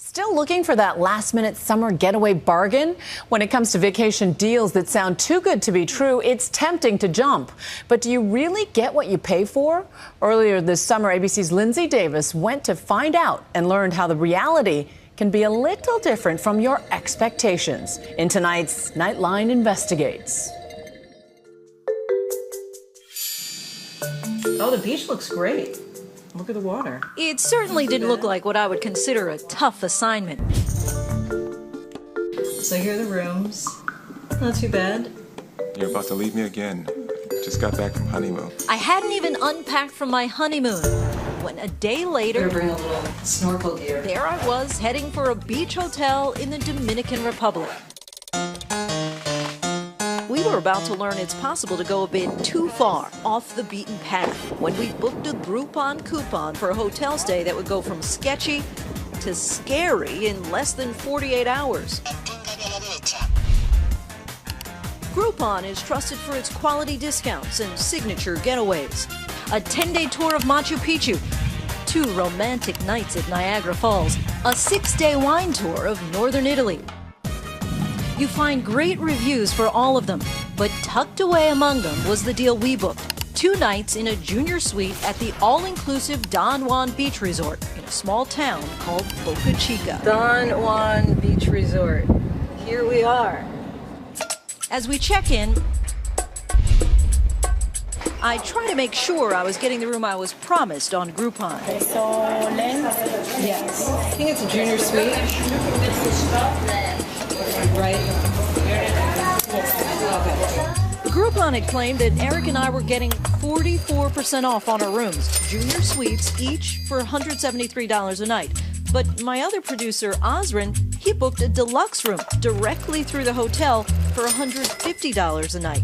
Still looking for that last-minute summer getaway bargain? When it comes to vacation deals that sound too good to be true, it's tempting to jump. But do you really get what you pay for? Earlier this summer, ABC's Lindsay Davis went to find out and learned how the reality can be a little different from your expectations. In tonight's Nightline Investigates. Oh, the beach looks great. Look at the water. It certainly didn't look like what I would consider a tough assignment. So here are the rooms. Not too bad. You're about to leave me again. Just got back from honeymoon. I hadn't even unpacked from my honeymoon when a day later, Bring a little snorkel gear. there I was heading for a beach hotel in the Dominican Republic. We were about to learn it's possible to go a bit too far off the beaten path when we booked a Groupon coupon for a hotel stay that would go from sketchy to scary in less than 48 hours. Groupon is trusted for its quality discounts and signature getaways. A 10-day tour of Machu Picchu, 2 romantic nights at Niagara Falls, a 6-day wine tour of northern Italy. You find great reviews for all of them, but tucked away among them was the deal we booked. 2 nights in a junior suite at the all-inclusive Don Juan Beach Resort in a small town called Boca Chica. Don Juan Beach Resort. Here we are. As we check in, I try to make sure I was getting the room I was promised on Groupon. Yes. I think it's a junior suite. Right? Okay. Groupon had claimed that Eric and I were getting 44% off on our rooms, junior suites each for $173 a night. But my other producer, Osrin, he booked a deluxe room directly through the hotel for $150 a night.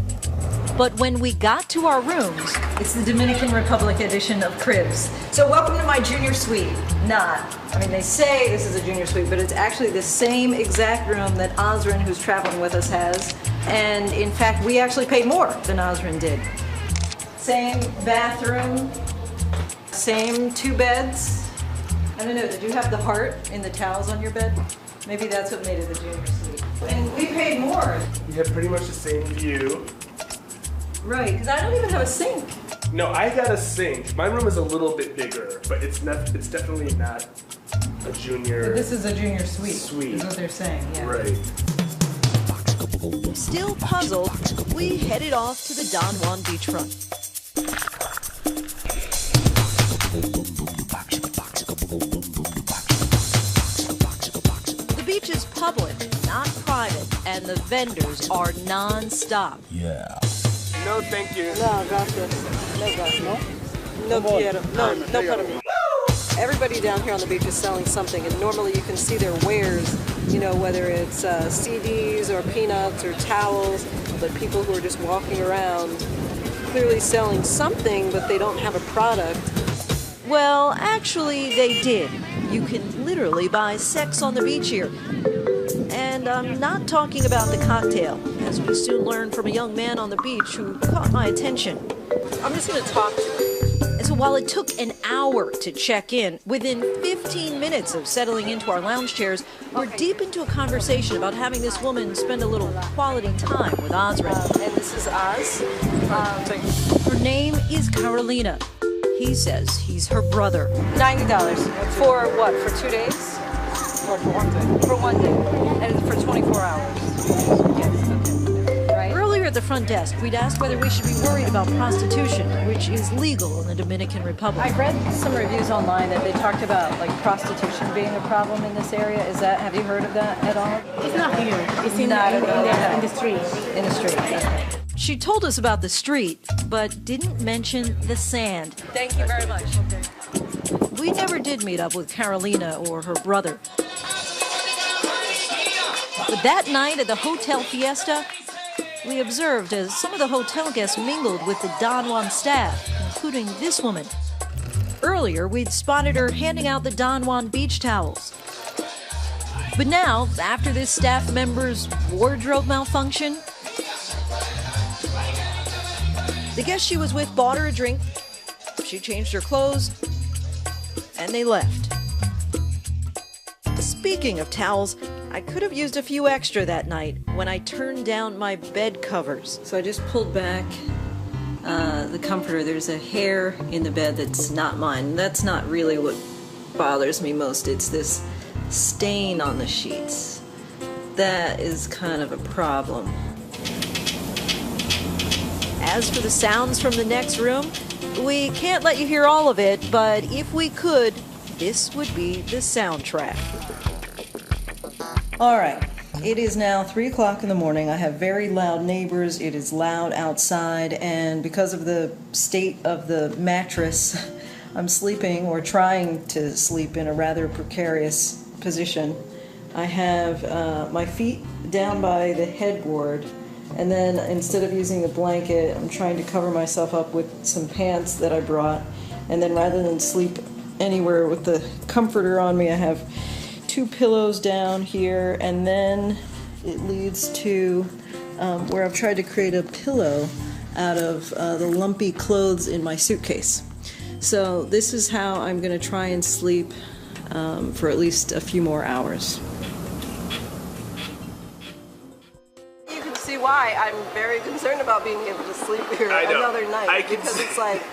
But when we got to our rooms, It's the Dominican Republic edition of Cribs. So welcome to my junior suite. I mean, they say this is a junior suite, but it's actually the same exact room that Osrin, who's traveling with us, has. And in fact, we actually paid more than Osrin did. Same bathroom, same 2 beds. I don't know, did you have the heart in the towels on your bed? Maybe that's what made it the junior suite. And we paid more. We have pretty much the same view. Right, because I don't even have a sink. No, I got a sink. My room is a little bit bigger, but it's definitely not a junior. But this is a junior suite. Suite. Is what they're saying, yeah. Right. still puzzled, we headed off to the Don Juan beachfront. The beach is public, not private, and the vendors are non-stop. Yeah. No, thank you. No, gracias. No, gracias. No quiero. No, no para mí. Everybody down here on the beach is selling something, and normally you can see their wares, you know, whether it's CDs or peanuts or towels, but people who are just walking around clearly selling something, but they don't have a product. Well, actually, they did. You can literally buy sex on the beach here. And I'm not talking about the cocktail, as we soon learned from a young man on the beach who caught my attention. I'm just going to talk to him. And so while it took an hour to check in, within 15 minutes of settling into our lounge chairs, we're deep into a conversation about having this woman spend a little quality time with Osrin. And this is Oz. Her name is Carolina. He says he's her brother. $90. For what? For 2 days? For 1 day. For 1 day. And it's for 24 hours. Yes, okay. Right? Earlier at the front desk, we'd asked whether we should be worried about prostitution, which is legal in the Dominican Republic. I read some reviews online that they talked about like prostitution being a problem in this area. Have you heard of that at all? It's not here. It's in the street. In the street. Okay. She told us about the street, but didn't mention the sand. Thank you very much. We never did meet up with Carolina or her brother. But that night at the Hotel Fiesta, we observed as some of the hotel guests mingled with the Don Juan staff, including this woman. Earlier, we'd spotted her handing out the Don Juan beach towels. But now, after this staff member's wardrobe malfunction, the guest she was with bought her a drink, she changed her clothes, and they left. speaking of towels, I could have used a few extra that night when I turned down my bed covers. So I just pulled back the comforter. There's a hair in the bed that's not mine. That's not really what bothers me most. It's this stain on the sheets. That is kind of a problem. As for the sounds from the next room, we can't let you hear all of it, but if we could, this would be the soundtrack. All right, it is now 3 o'clock in the morning. I have very loud neighbors. It is loud outside, and because of the state of the mattress, I'm sleeping or trying to sleep in a rather precarious position. I have my feet down by the headboard, and then instead of using a blanket, I'm trying to cover myself up with some pants that I brought, and then rather than sleep anywhere with the comforter on me, I have 2 pillows down here, and then it leads to where I've tried to create a pillow out of the lumpy clothes in my suitcase. So this is how I'm going to try and sleep for at least a few more hours. You can see why I'm very concerned about being able to sleep here another night, because it's like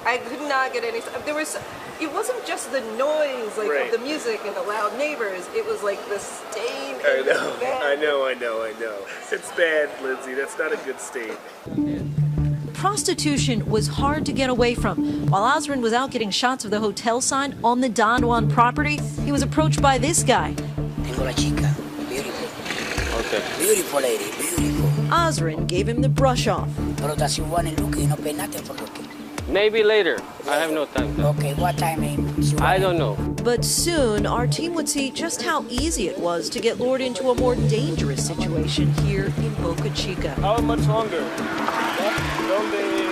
I could not get any. It wasn't just the noise of the music and the loud neighbors. It was like the stain. I know. It's bad, Lindsay. That's not a good state. Prostitution was hard to get away from. While Osrin was out getting shots of the hotel sign on the Don Juan property, he was approached by this guy. Tengo la chica. Beautiful. Okay. Beautiful lady. Beautiful. Osrin gave him the brush off. Pero does you want to look? You no pay nothing for looking. Maybe later. I have no time. Okay, what time? I don't know. But soon, our team would see just how easy it was to get lured into a more dangerous situation here in Boca Chica. How much longer? ¿Dónde